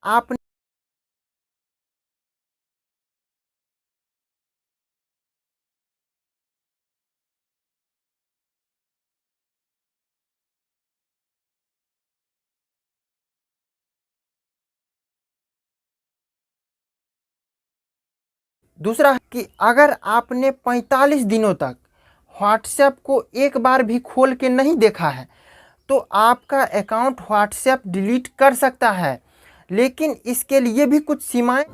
आप दूसरा है कि अगर आपने 45 दिनों तक व्हाट्सएप को एक बार भी खोल के नहीं देखा है तो आपका अकाउंट व्हाट्सएप डिलीट कर सकता है, लेकिन इसके लिए भी कुछ सीमाएं।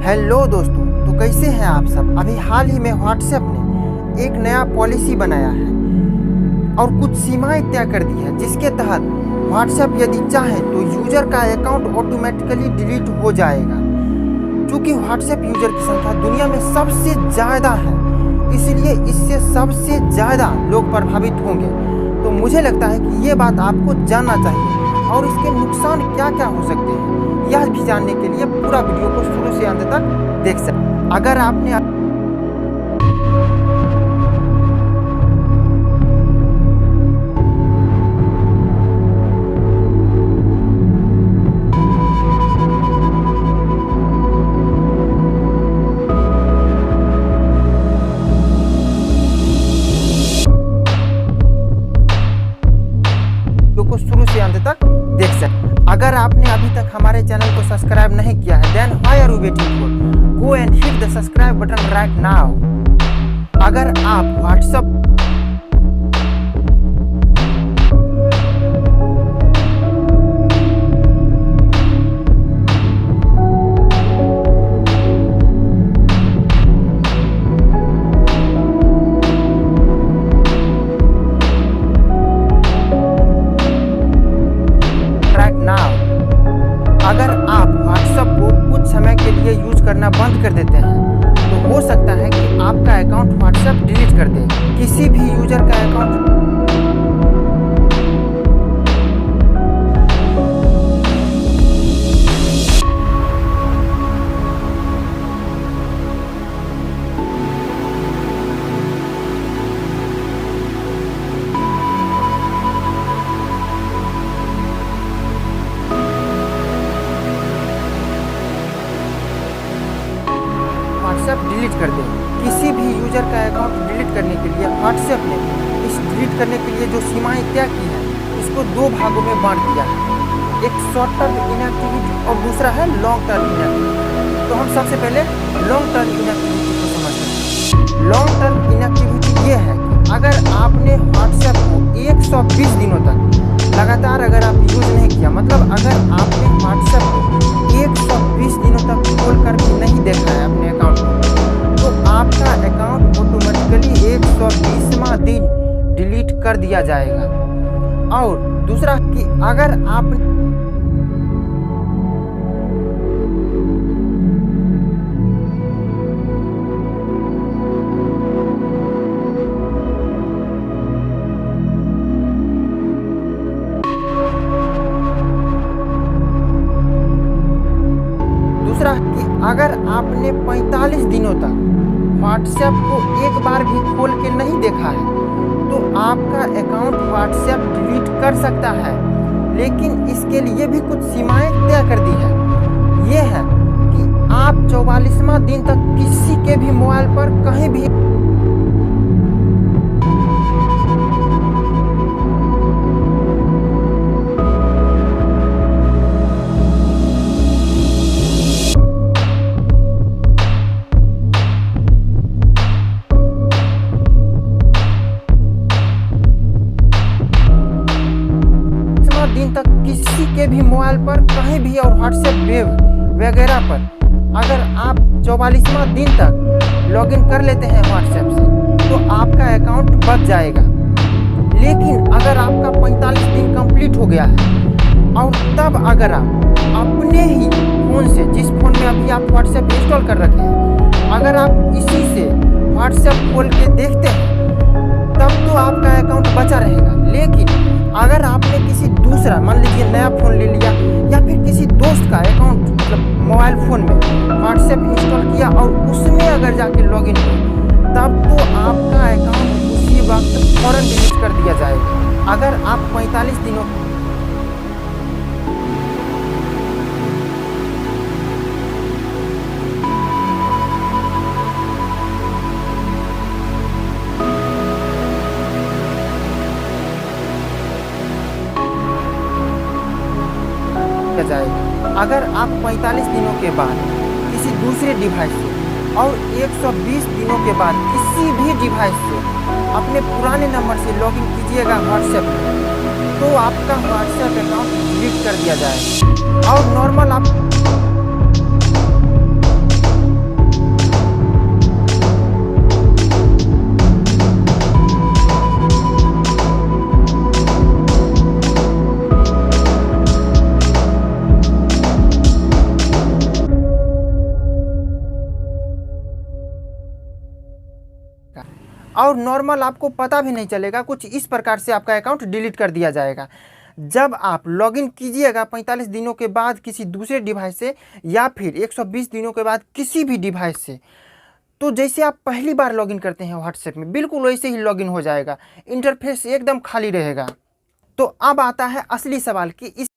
हेलो दोस्तों, तो कैसे हैं आप सब। अभी हाल ही में व्हाट्सएप ने एक नया पॉलिसी बनाया है और कुछ सीमाएं तय कर दी है, जिसके तहत व्हाट्सएप यदि चाहे तो यूजर का अकाउंट ऑटोमेटिकली डिलीट हो जाएगा। क्योंकि व्हाट्सएप यूजर की संख्या दुनिया में सबसे ज़्यादा है, इसलिए इससे सबसे ज़्यादा लोग प्रभावित होंगे। तो मुझे लगता है कि ये बात आपको जानना चाहिए और इसके नुकसान क्या क्या हो सकते हैं, यह भी जानने के लिए पूरा वीडियो को शुरू से अंत तक देख सकते। अगर आपने को शुरू से अंत तक देख सकते। अगर आपने अभी तक हमारे चैनल को सब्सक्राइब नहीं किया है, then why are you waiting for, go and hit the subscribe button right now. अगर आप व्हाट्सएप अगर आप व्हाट्सएप को कुछ समय के लिए यूज करना बंद कर देते हैं हो सकता है कि आपका अकाउंट व्हाट्सएप डिलीट कर दे। किसी भी यूजर का अकाउंट व्हाट्सएप डिलीट कर दे। किसी भी यूजर का अकाउंट डिलीट करने के लिए व्हाट्सएप ने इस डिलीट करने के लिए जो सीमाएं तय की हैं इसको दो भागों में बांट दिया है। एक शॉर्ट टर्म इनएक्टिविटी और दूसरा है लॉन्ग टर्म इनएक्टिविटी। तो हम सबसे पहले लॉन्ग टर्म इनएक्टिविटी को समझते हैं। लॉन्ग टर्म इनएक्टिविटी ये है कि अगर आपने व्हाट्सएप को 120 दिनों तक लगातार अगर आप यूज नहीं किया, मतलब अगर आपने व्हाट्सएप को 120 दिनों तक खोल कर भी नहीं देखा है अपने अकाउंट को, तो आपका अकाउंट ऑटोमेटिकली 120वां दिन डिलीट कर दिया जाएगा। और दूसरा कि अगर आप अगर आपने 45 दिनों तक व्हाट्सएप को एक बार भी खोल के नहीं देखा है तो आपका अकाउंट व्हाट्सएप डिलीट कर सकता है। लेकिन इसके लिए भी कुछ सीमाएं तय कर दी है। ये है कि आप 44वां दिन तक किसी के भी मोबाइल पर कहीं भी दिन तक किसी के भी मोबाइल पर कहीं भी और व्हाट्सएप वेब वगैरह पर अगर आप 44वां दिन तक लॉगिन कर लेते हैं व्हाट्सएप से तो आपका अकाउंट बच जाएगा। लेकिन अगर आपका 45 दिन कंप्लीट हो गया है और तब अगर आप अपने ही फ़ोन से, जिस फ़ोन में अभी आप व्हाट्सएप इंस्टॉल कर रखे हैं, अगर आप इसी से व्हाट्सएप खोल के देखते हैं तब तो आपका अकाउंट बचा रहेगा। लेकिन अगर आपने किसी दूसरा, मान लीजिए नया फ़ोन ले लिया या फिर किसी दोस्त का अकाउंट मतलब मोबाइल फ़ोन में व्हाट्सएप इंस्टॉल किया और उसमें अगर जाके लॉगिन हुए तब तो आपका अकाउंट उसी वक्त फ़ौरन डिलीट कर दिया जाएगा। अगर आप 45 दिनों जाएगा। अगर आप 45 दिनों के बाद किसी दूसरे डिवाइस से और 120 दिनों के बाद किसी भी डिवाइस से अपने पुराने नंबर से लॉगिन कीजिएगा व्हाट्सएप में तो आपका व्हाट्सएप अकाउंट डिलीट कर दिया जाएगा। और नॉर्मल आप और नॉर्मल आपको पता भी नहीं चलेगा। कुछ इस प्रकार से आपका अकाउंट डिलीट कर दिया जाएगा। जब आप लॉगिन कीजिएगा 45 दिनों के बाद किसी दूसरे डिवाइस से या फिर 120 दिनों के बाद किसी भी डिवाइस से, तो जैसे आप पहली बार लॉगिन करते हैं व्हाट्सएप में बिल्कुल वैसे ही लॉगिन हो जाएगा। इंटरफेस एकदम खाली रहेगा। तो अब आता है असली सवाल कि इस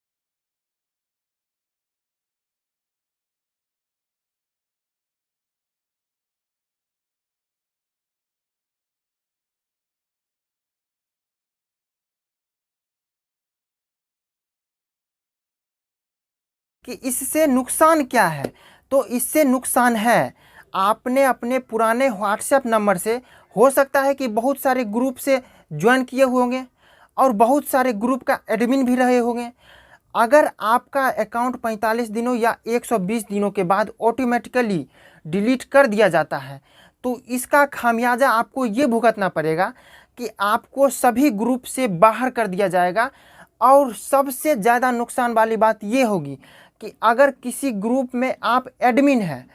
कि इससे नुकसान क्या है। तो इससे नुकसान है, आपने अपने पुराने व्हाट्सएप नंबर से हो सकता है कि बहुत सारे ग्रुप से ज्वाइन किए हुए होंगे और बहुत सारे ग्रुप का एडमिन भी रहे होंगे। अगर आपका अकाउंट 45 दिनों या 120 दिनों के बाद ऑटोमेटिकली डिलीट कर दिया जाता है तो इसका खामियाजा आपको ये भुगतना पड़ेगा कि आपको सभी ग्रुप से बाहर कर दिया जाएगा। और सबसे ज़्यादा नुकसान वाली बात ये होगी कि अगर किसी ग्रुप में आप एडमिन हैं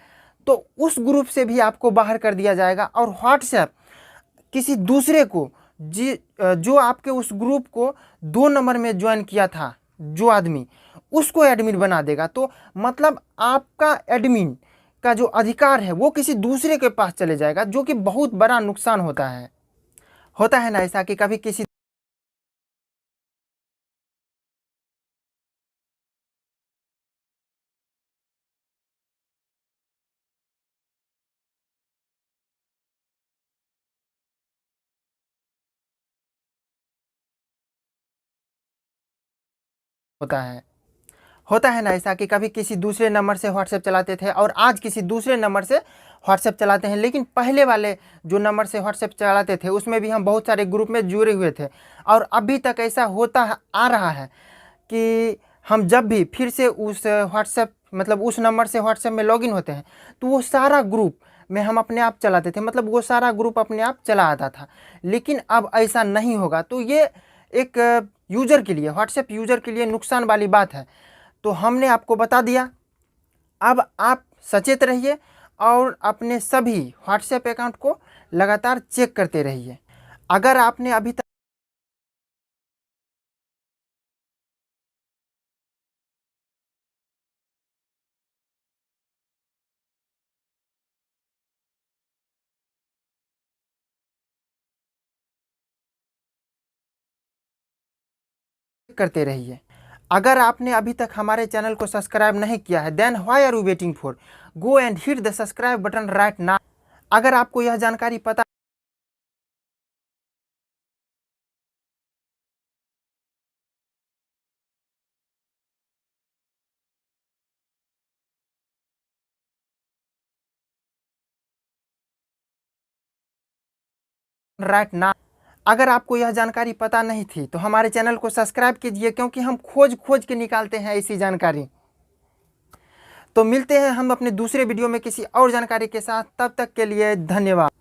तो उस ग्रुप से भी आपको बाहर कर दिया जाएगा। और व्हाट्सएप किसी दूसरे को जो आपके उस ग्रुप को 2 नंबर में ज्वाइन किया था जो आदमी, उसको एडमिन बना देगा। तो मतलब आपका एडमिन का जो अधिकार है वो किसी दूसरे के पास चले जाएगा, जो कि बहुत बड़ा नुकसान होता है ना ऐसा कि कभी किसी होता है ना ऐसा कि कभी किसी दूसरे नंबर से व्हाट्सएप चलाते थे और आज किसी दूसरे नंबर से व्हाट्सएप चलाते हैं। लेकिन पहले वाले जो नंबर से व्हाट्सएप चलाते थे उसमें भी हम बहुत सारे ग्रुप में जुड़े हुए थे, और अभी तक ऐसा होता आ रहा है कि हम जब भी फिर से उस व्हाट्सएप मतलब उस नंबर से व्हाट्सएप में लॉगिन होते हैं तो वो सारा ग्रुप में हम अपने आप चलाते थे, मतलब वो सारा ग्रुप अपने आप चला आता था। लेकिन अब ऐसा नहीं होगा। तो ये एक यूज़र के लिए, व्हाट्सएप यूज़र के लिए नुकसान वाली बात है। तो हमने आपको बता दिया। अब आप सचेत रहिए और अपने सभी व्हाट्सएप अकाउंट को लगातार चेक करते रहिए। अगर आपने अभी तक करते रहिए। अगर आपने अभी तक हमारे चैनल को सब्सक्राइब नहीं किया है, then why are you waiting for, go and hit the subscribe button right now. अगर आपको यह जानकारी पता राइट नाउ, अगर आपको यह जानकारी पता नहीं थी तो हमारे चैनल को सब्सक्राइब कीजिए, क्योंकि हम खोज खोज के निकालते हैं ऐसी जानकारी। तो मिलते हैं हम अपने दूसरे वीडियो में किसी और जानकारी के साथ, तब तक के लिए धन्यवाद।